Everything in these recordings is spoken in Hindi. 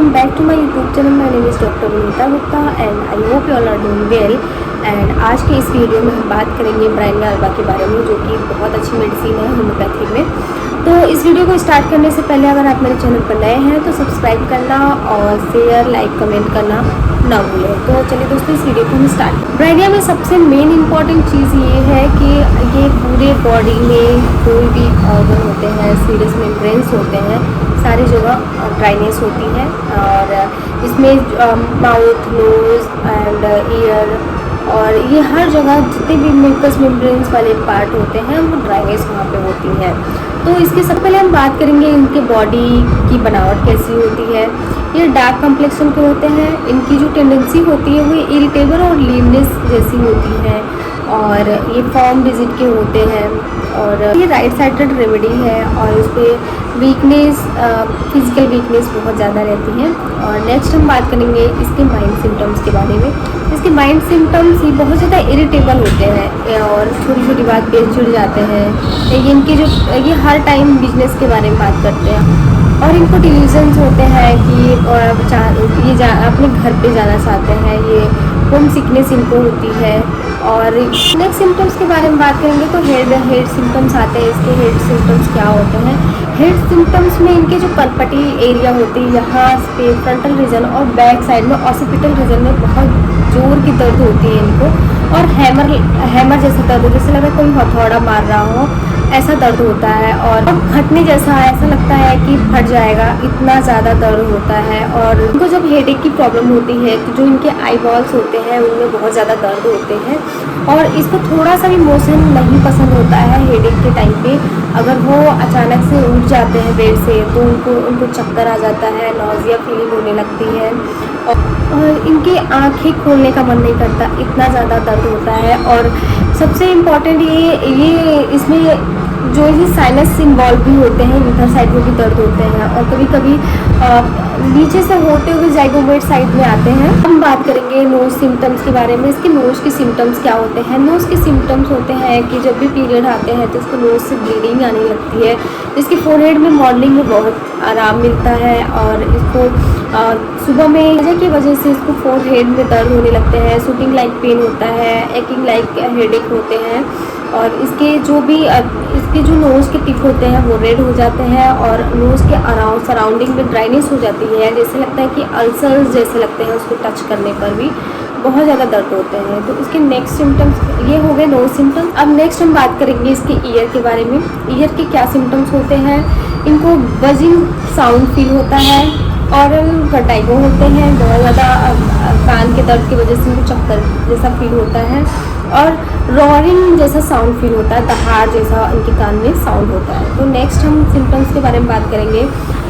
welcome back to my YouTube channel. My name is Dr. Vinita Gupta and I hope you all are doing well. And आज के इस वीडियो में हम बात करेंगे ब्रायनिया अल्बा के बारे में, जो कि बहुत अच्छी मेडिसिन है होम्योपैथिक में। तो इस वीडियो को स्टार्ट करने से पहले अगर आप मेरे चैनल पर नए हैं तो सब्सक्राइब करना और शेयर लाइक कमेंट करना ना भूलें। तो चलिए दोस्तों, इस वीडियो को हम स्टार्ट। ब्रायनिया में सबसे मेन इम्पॉर्टेंट चीज़ ये है कि ये पूरे बॉडी में कोई भी ऑर्गन होते हैं, सीरस मेम्ब्रेन्स होते हैं, सारी जगह ड्राइनेस होती है। और इसमें माउथ, नोज एंड ईयर और ये हर जगह जितने भी म्यूकस मेम्ब्रेन्स वाले पार्ट होते हैं वो ड्राइनेस वहाँ पे होती है। तो इसके सबसे पहले हम बात करेंगे इनके बॉडी की बनावट कैसी होती है। ये डार्क कम्प्लेक्शन के होते हैं। इनकी जो टेंडेंसी होती है वो इरिटेबल और लीवनेस जैसी होती है और ये फॉर्म डिजिट के होते हैं। और ये राइट साइडेड रेमेडी है और इस पर वीकनेस, फिजिकल वीकनेस बहुत ज़्यादा रहती है। और नेक्स्ट हम बात करेंगे इसके माइंड सिम्टम्स के बारे में। इसके माइंड सिम्टम्स ही बहुत ज़्यादा इरिटेबल होते हैं और छोटी छोटी बात पे चिढ़ जाते हैं। इनके जो ये हर टाइम बिजनेस के बारे में बात करते हैं और इनको डिल्यूजन्स होते हैं कि ये अपने घर पे जाना चाहते हैं। ये होम सिकनेस इनको होती है। और नेक्स्ट सिम्टम्स के बारे में बात करेंगे तो हेड सिम्टम्स आते हैं। इसके हेड सिम्टम्स क्या होते हैं? हेड सिम्टम्स में इनके जो कनपटी एरिया होती है, यहाँ पे फ्रंटल रीजन और बैक साइड में ऑसिपिटल रीजन में बहुत जोर की दर्द होती है इनको। और हैमर जैसा दर्द, जैसे लग रहा है कोई हथौड़ा मार रहा हो, ऐसा दर्द होता है। और फटने जैसा ऐसा लगता है कि फट जाएगा, इतना ज़्यादा दर्द होता है। और इनको जब हेडेक की प्रॉब्लम होती है तो जो इनके आई बॉल्स होते हैं उनमें बहुत ज़्यादा दर्द होते हैं। और इसको थोड़ा सा भी मोशन नहीं पसंद होता है हेडेक के टाइम पे। अगर वो अचानक से उठ जाते हैं बेड से तो उनको चक्कर आ जाता है, नॉजिया फीलिंग होने लगती है और इनकी आँखें खोलने का मन नहीं करता, इतना ज़्यादा दर्द होता है। और सबसे इम्पॉर्टेंट ये इसमें जो ये साइनस इन्वॉल्व भी होते हैं, इधर साइड में भी दर्द होते हैं और कभी कभी नीचे से होते हुए जाइगोमेट साइड में आते हैं। हम बात करेंगे नोज सिम्टम्स के बारे में। इसके नोज के सिम्टम्स क्या होते हैं? नोज के सिम्टम्स होते हैं कि जब भी पीरियड आते हैं तो इसको नोज से ब्लीडिंग आने लगती है। इसके फोरहेड में मॉडलिंग में बहुत आराम मिलता है और इसको सुबह में की वजह से इसको फोरहेड में दर्द होने लगते हैं, शूटिंग लाइक पेन होता है, एकिंग लाइक हेडेक होते हैं। और इसके जो नोज़ के टिप होते हैं वो रेड हो जाते हैं और नोज़ के अराउंड सराउंडिंग में ड्राइनेस हो जाती है, जैसे लगता है कि अल्सर्स जैसे लगते हैं उसको टच करने पर भी बहुत ज़्यादा दर्द होते हैं। तो इसके नेक्स्ट सिम्टम्स ये हो गए नोज सिम्टम्स। अब नेक्स्ट हम बात करेंगे इसके ईयर के बारे में। ईयर के क्या सिम्टम्स होते हैं? इनको बजिंग साउंड फील होता है और वर्टाइगो होते हैं, बहुत ज़्यादा कान के दर्द की वजह से इनको चक्कर जैसा फील होता है और रॉरिंग जैसा साउंड फील होता है, दहाड़ जैसा इनके कान में साउंड होता है। तो नेक्स्ट हम सिम्टम्स के बारे में बात करेंगे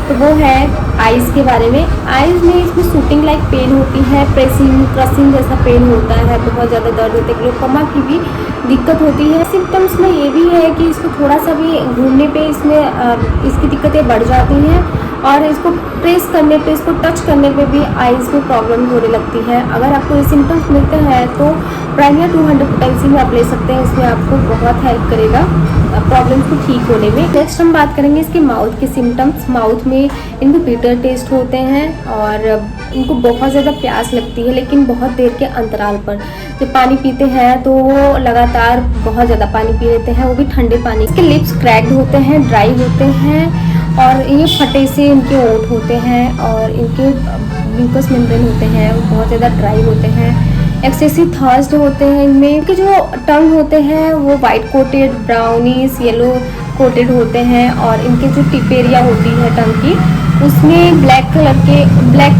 तो वो है आइज़ के बारे में। आइज़ में इसमें शूटिंग लाइक पेन होती है, प्रेसिंग क्रसिंग जैसा पेन होता है, बहुत ज़्यादा दर्द होता है, ग्लूकोमा की भी दिक्कत होती है। सिम्टम्स में ये भी है कि इसको थोड़ा सा भी घूमने पे इसमें इसकी दिक्कतें बढ़ जाती हैं और इसको प्रेस करने पे, इसको टच करने पे भी आइज़ में प्रॉब्लम होने लगती है। अगर आपको ये सिम्टम्स मिलते हैं तो ब्रायनिया 200 पोटेंसी में आप ले सकते हैं। इसमें आपको बहुत हेल्प करेगा प्रॉब्लम्स को ठीक होने में। नेक्स्ट हम बात करेंगे इसके माउथ के सिम्टम्स। माउथ में इनको बिटर टेस्ट होते हैं और इनको बहुत ज़्यादा प्यास लगती है, लेकिन बहुत देर के अंतराल पर। जब पानी पीते हैं तो वो लगातार बहुत ज़्यादा पानी पी लेते हैं, वो भी ठंडे पानी। इसके लिप्स क्रैक्ड होते हैं, ड्राई होते हैं और ये फटे से इनके ओंठ होते हैं और इनके म्यूकस मेम्ब्रेन होते हैं वो बहुत ज़्यादा ड्राई होते हैं। एक्सेसिव थर्स्ट होते हैं इनमें। इनके जो टंग होते हैं वो white coated, brownish yellow coated होते हैं और इनके जो टिप एरिया होती है टंग की उसमें ब्लैक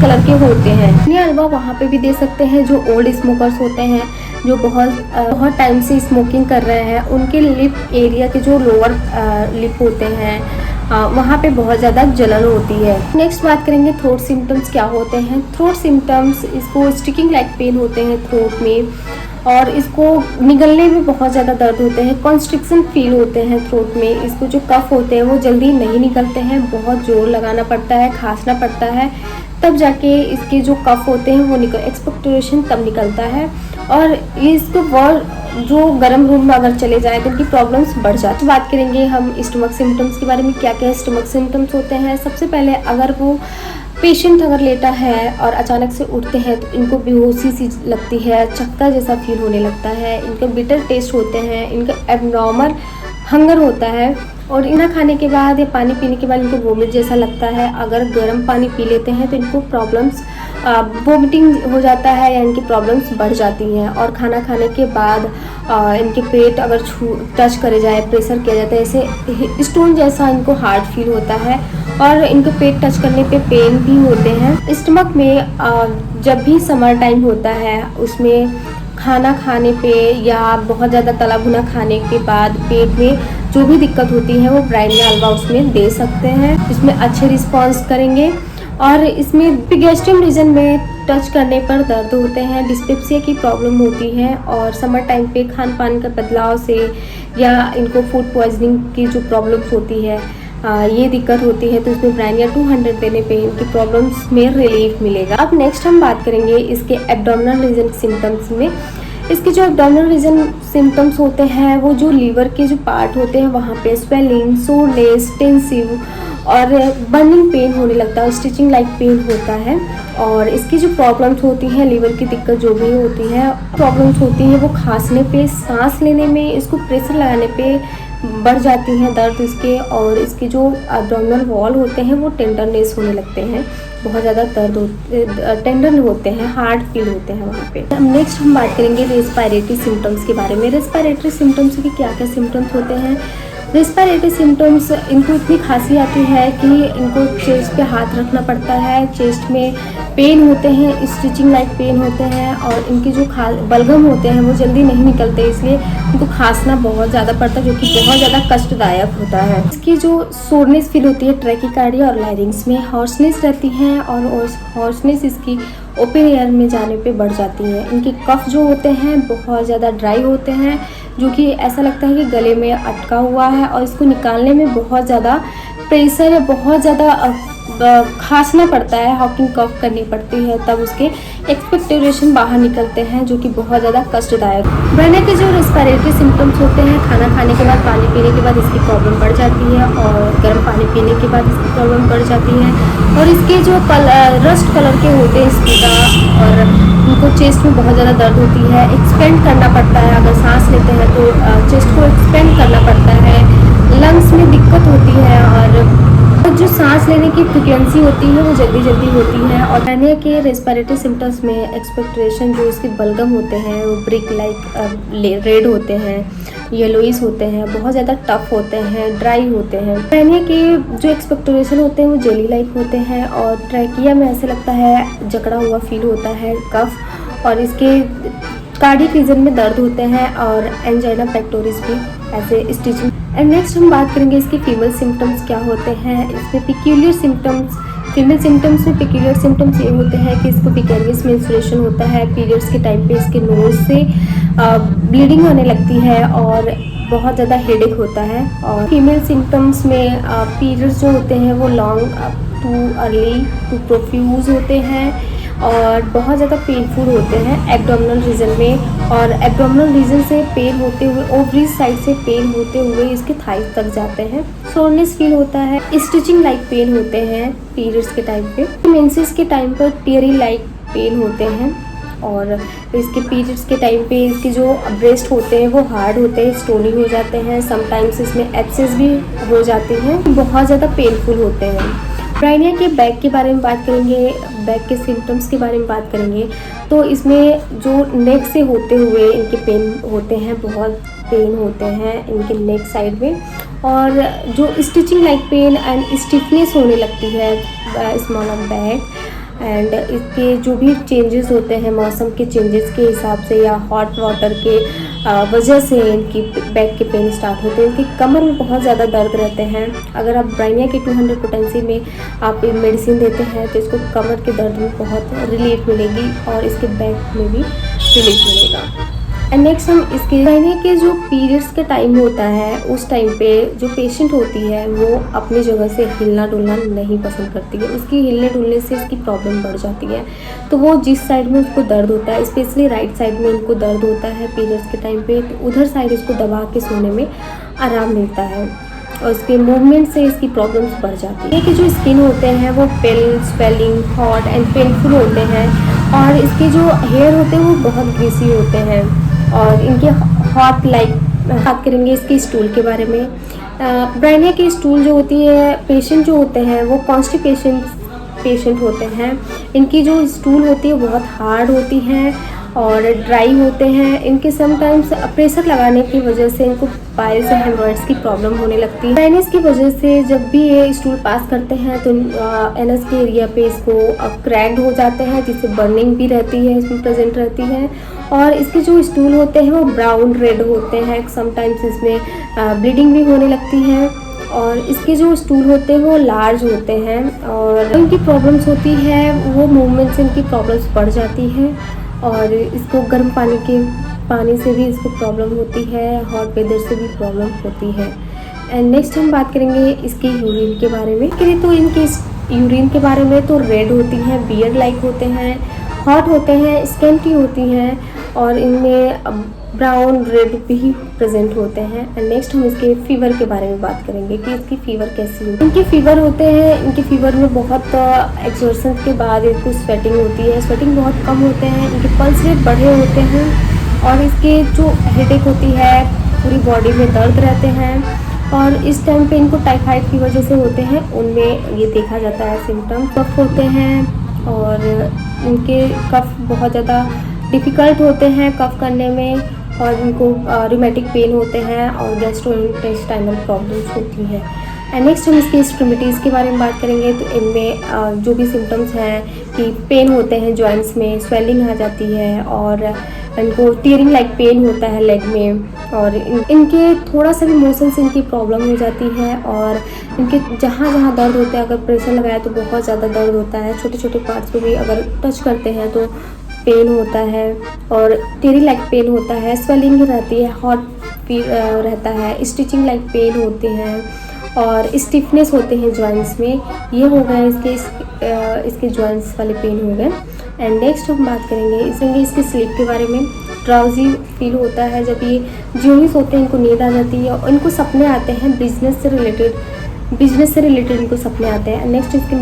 कलर के होते हैं। ये अल्बा वहाँ पे भी दे सकते हैं जो ओल्ड स्मोकर्स होते हैं, जो बहुत टाइम से स्मोकिंग कर रहे हैं। उनके लिप एरिया के जो लोअर लिप होते हैं वहाँ पे बहुत ज़्यादा जलन होती है। नेक्स्ट बात करेंगे थ्रोट सिम्टम्स क्या होते हैं। थ्रोट सिम्टम्स, इसको स्टिकिंग लाइक पेन होते हैं थ्रोट में और इसको निगलने में बहुत ज़्यादा दर्द होते हैं, कॉन्स्ट्रिक्शन फील होते हैं थ्रोट में। इसको जो कफ होते हैं वो जल्दी नहीं निकलते हैं, बहुत जोर लगाना पड़ता है, खांसना पड़ता है, तब जाके इसके जो कफ होते हैं वो एक्सपेक्टोरेशन तब निकलता है। और इसको जो गर्म रूम में अगर चले जाए तो उनकी प्रॉब्लम्स बढ़ जाती है। बात करेंगे हम स्टमक सिम्टम्स के बारे में। क्या क्या स्टमक सिम्टम्स होते हैं? सबसे पहले अगर वो पेशेंट अगर लेटा है और अचानक से उठते हैं तो इनको बेहोशी सी लगती है, चक्कर जैसा फील होने लगता है, इनके बिटर टेस्ट होते हैं, इनका एबनॉर्मल हंगर होता है और इन्हें खाने के बाद या पानी पीने के बाद इनको वोमिट जैसा लगता है। अगर गर्म पानी पी लेते हैं तो इनको प्रॉब्लम्स वोमिटिंग हो जाता है या इनकी प्रॉब्लम्स बढ़ जाती हैं। और खाना खाने के बाद इनके पेट अगर टच करे जाए, प्रेशर किया जाता है, ऐसे स्टोन जैसा इनको हार्ड फील होता है और इनके पेट टच करने पे पेन भी होते हैं। स्टमक में जब भी समर टाइम होता है उसमें खाना खाने पे या बहुत ज़्यादा तला भुना खाने के बाद पेट में जो भी दिक्कत होती है वो ब्राइनिया अल्बा उसमें दे सकते हैं, इसमें अच्छे रिस्पॉन्स करेंगे। और इसमें गैस्ट्रिक रीजन में टच करने पर दर्द होते हैं, डिस्पेप्सिया की प्रॉब्लम होती है और समर टाइम पे खान पान का बदलाव से या इनको फूड पॉइजनिंग की जो प्रॉब्लम्स होती है ये दिक्कत होती है, तो इसमें ब्राइनिया 200 देने पे इनकी प्रॉब्लम्स में रिलीफ मिलेगा। अब नेक्स्ट हम बात करेंगे इसके एब्डोमिनल रीजन सिम्टम्स में। इसके जो एब्डोमिनल रीजन सिम्टम्स होते हैं वो जो लीवर के जो पार्ट होते हैं वहाँ पे स्वेलिंग, सोरनेस, टेंसिव और बर्निंग पेन होने लगता है, स्टिचिंग लाइक पेन होता है। और इसकी जो प्रॉब्लम्स होती हैं, लीवर की दिक्कत जो भी होती है, प्रॉब्लम्स होती है वो खांसने पे, सांस लेने में, इसको प्रेशर लगाने पे बढ़ जाती हैं दर्द इसके। और इसके जो एब्डोमिनल वॉल होते हैं वो टेंडरनेस होने लगते हैं, बहुत ज़्यादा टेंडर होते हैं, हार्ड फील होते हैं वहाँ पे। नेक्स्ट हम बात करेंगे रेस्पिरेटरी सिम्टम्स के बारे में। रेस्पिरेटरी सिम्टम्स के क्या क्या सिम्टम्स होते हैं। रेस्पिरेटरी सिम्टम्स, इनको इतनी खांसी आती है कि इनको चेस्ट पे हाथ रखना पड़ता है, चेस्ट में पेन होते हैं, स्टिचिंग लाइक पेन होते हैं और इनके जो बलगम होते हैं वो जल्दी नहीं निकलते, इसलिए इनको खांसना बहुत ज़्यादा पड़ता है जो कि बहुत ज़्यादा कष्टदायक होता है। इसकी जो सोरनेस फील होती है ट्रैकिकार्डिया और लैरिंग्स में, हॉर्सनेस रहती है और हॉर्सनेस इसकी ओपन एयर में जाने पे बढ़ जाती है। इनके कफ जो होते हैं बहुत ज़्यादा ड्राई होते हैं, जो कि ऐसा लगता है कि गले में अटका हुआ है और इसको निकालने में बहुत ज़्यादा प्रेशर, बहुत ज़्यादा खांसना पड़ता है, हॉकिंग कफ करनी पड़ती है, तब उसके एक्सपेक्टोरेशन बाहर निकलते हैं जो कि बहुत ज़्यादा कष्टदायक। ब्राइनिया के जो रेस्पिरेटरी सिम्टम्स होते हैं, खाना खाने के बाद, पानी पीने के बाद इसकी प्रॉब्लम बढ़ जाती है और गर्म पानी पीने के बाद इसकी प्रॉब्लम बढ़ जाती है। और इसके जो रस्ट कलर के होते हैं स्पुटा और उनको चेस्ट में बहुत ज़्यादा दर्द होती है, एक्सपेंड करना पड़ता है, अगर सांस लेते हैं तो चेस्ट को एक्सपेंड करना पड़ता है, लंग्स में दिक्कत होती है और जो सांस लेने की फ्रिक्वेंसी होती है वो जल्दी होती है। और ब्राइनिया के रेस्पिरेटरी सिम्टम्स में एक्सपेक्टोरेशन, जो इसके बलगम होते हैं वो ब्रिक लाइक रेड होते हैं, येलोइस होते हैं, बहुत ज़्यादा टफ होते हैं, ड्राई होते हैं। ब्राइनिया के जो एक्सपेक्टोरेशन होते हैं वो जेली लाइक होते हैं और ट्रैकिया में ऐसे लगता है जकड़ा हुआ फील होता है, कफ। और इसके कार्डियक रीजन में दर्द होते हैं और एंजाइना पेक्टोरिस भी ऐसे स्टिचिंग। एंड नेक्स्ट हम बात करेंगे इसके फीमेल सिम्टम्स क्या होते हैं। इसमें पिक्यूलियर सिम्टम्स, फीमेल सिम्टम्स में पिक्यूलियर सिम्टम्स ये होते हैं कि इसको पिकेरियस मेंस्ट्रुएशन होता है, पीरियड्स के टाइम पे इसके नोज से ब्लीडिंग होने लगती है और बहुत ज़्यादा हेडेक होता है। और फीमेल सिम्टम्स में पीरियड्स जो होते हैं वो long to early to profuse होते हैं और बहुत ज़्यादा पेनफुल होते हैं एब्डोमिनल रीजन में। और एब्डोमिनल रीजन से पेन होते हुए, ओवरी साइड से पेन होते हुए इसके थाइस तक जाते हैं, सोरनेस फील होता है, स्टिचिंग लाइक पेन होते हैं पीरियड्स के टाइम पे, मेंसेस के टाइम पर टियरी लाइक पेन होते हैं। और इसके पीरियड्स के टाइम पे इसके जो ब्रेस्ट होते हैं वो हार्ड होते हैं, स्टोनी हो जाते हैं, समटाइम्स इसमें एब्सेस भी हो जाती हैं, बहुत ज़्यादा पेनफुल होते हैं। ब्राइनिया के बैक के बारे में बात करेंगे, बैक के सिम्टम्स के बारे में बात करेंगे तो इसमें जो नेक से होते हुए इनके पेन होते हैं, बहुत पेन होते हैं इनके नेक साइड में और जो stitching like pain and stiffness होने लगती है स्मॉल ऑफ बैक। एंड इसके जो भी चेंजेस होते हैं मौसम के चेंजेस के हिसाब से या हॉट वाटर के वजह से इनकी बैक के पेन स्टार्ट होते हैं। इनकी कमर में बहुत ज़्यादा दर्द रहते हैं। अगर आप ब्राइनिया के 200 पोटेंसी में आप मेडिसिन देते हैं तो इसको कमर के दर्द में बहुत रिलीफ मिलेगी और इसके बैक में भी रिलीफ मिलेगा। एंड नेक्स्ट हम इसके ब्राइनिया के जो पीरियड्स का टाइम होता है उस टाइम पे जो पेशेंट होती है वो अपनी जगह से हिलना डुलना नहीं पसंद करती है, उसकी हिलने डुलने से इसकी प्रॉब्लम बढ़ जाती है। तो वो जिस साइड में उसको दर्द होता है, स्पेशली राइट साइड में उनको दर्द होता है पीरियड्स के टाइम पे, तो उधर साइड इसको दबा के सोने में आराम मिलता है। और इसके मूवमेंट से इसकी प्रॉब्लम्स बढ़ जाती है। कि जो स्किन होते हैं वो पेल, स्वेलिंग, हॉट एंड पेनफुल होते हैं और इसके जो हेयर होते हैं वो बहुत ग्रीसी होते हैं और इनके हॉट लाइक। बात करेंगे इसके स्टूल के बारे में। ब्रायनिया की स्टूल जो होती है, पेशेंट जो होते हैं वो कॉन्स्टिपेशन पेशेंट होते हैं। इनकी जो स्टूल होती है बहुत हार्ड होती हैं और ड्राई होते हैं। इनके समटाइम्स प्रेशर लगाने की वजह से इनको पाइल्स या हेमरॉइड्स की प्रॉब्लम होने लगती है। ड्राइनेस की वजह से जब भी ये स्टूल पास करते हैं तो एनस के एरिया पे इसको क्रैक्ड हो जाते हैं, जिससे बर्निंग भी रहती है, इसमें प्रेजेंट रहती है। और इसके जो स्टूल होते हैं वो ब्राउन रेड होते हैं, समटाइम्स इसमें ब्लीडिंग भी होने लगती है। और इसके जो स्टूल होते हैं वो लार्ज होते हैं और इनकी प्रॉब्लम्स होती है वो मूवमेंट से इनकी प्रॉब्लम्स बढ़ जाती है और इसको गर्म पानी से भी इसको प्रॉब्लम होती है, हॉट वेदर से भी प्रॉब्लम होती है। एंड नेक्स्ट हम बात करेंगे इसके यूरिन के बारे में। तो इनकी यूरिन के बारे में तो रेड होती हैं, बियर लाइक होते हैं, हॉट होते हैं, स्कैंटी होती हैं और इनमें ब्राउन रेड भी प्रेजेंट होते हैं। एंड नेक्स्ट हम इसके फीवर के बारे में बात करेंगे कि इसकी फीवर कैसी होती है। इनके फीवर होते हैं, इनके फीवर में बहुत एक्सर्शन के बाद इनको स्वेटिंग होती है, स्वेटिंग बहुत कम होते हैं, इनके पल्स रेट बढ़े होते हैं और इसके जो हेडेक होती है, पूरी बॉडी में दर्द रहते हैं और इस टाइम पे इनको टाइफाइड फीवर जैसे होते हैं उनमें ये देखा जाता है सिम्टम। कफ होते हैं और इनके कफ बहुत ज़्यादा डिफ़िकल्ट होते हैं कफ करने में और इनको रूमेटिक पेन होते हैं और गैस्ट्रोइंटेस्टाइनल प्रॉब्लम्स होती हैं। एंड नेक्स्ट हम इसकी एक्सट्रीमिटीज़ के बारे में बात करेंगे। तो इनमें जो भी सिम्टम्स हैं कि पेन होते हैं जॉइंट्स में, स्वेलिंग आ जाती है और इनको टीयरिंग लाइक पेन होता है लेग में और इनके थोड़ा सा भी मोशन से इनकी प्रॉब्लम हो जाती है और इनके जहाँ जहाँ दर्द होता है, अगर प्रेशर लगाया तो बहुत ज़्यादा दर्द होता है, छोटे छोटे पार्ट्स पे भी अगर टच करते हैं तो पेन होता है और टीयरिंग लाइक पेन होता है, स्वेलिंग रहती है, हॉट रहता है, स्टिचिंग लाइक पेन होते हैं और स्टिफनेस होते हैं जॉइंट्स में। ये हो गए इसके जॉइंट्स वाले पेन हो गए। एंड नेक्स्ट हम बात करेंगे इसके स्लीप के बारे में। ड्राउजी फील होता है जब ये जो ही सोते हैं इनको नींद आ जाती है और इनको सपने आते हैं बिजनेस से रिलेटेड इनको सपने आते हैं। नेक्स्ट इसके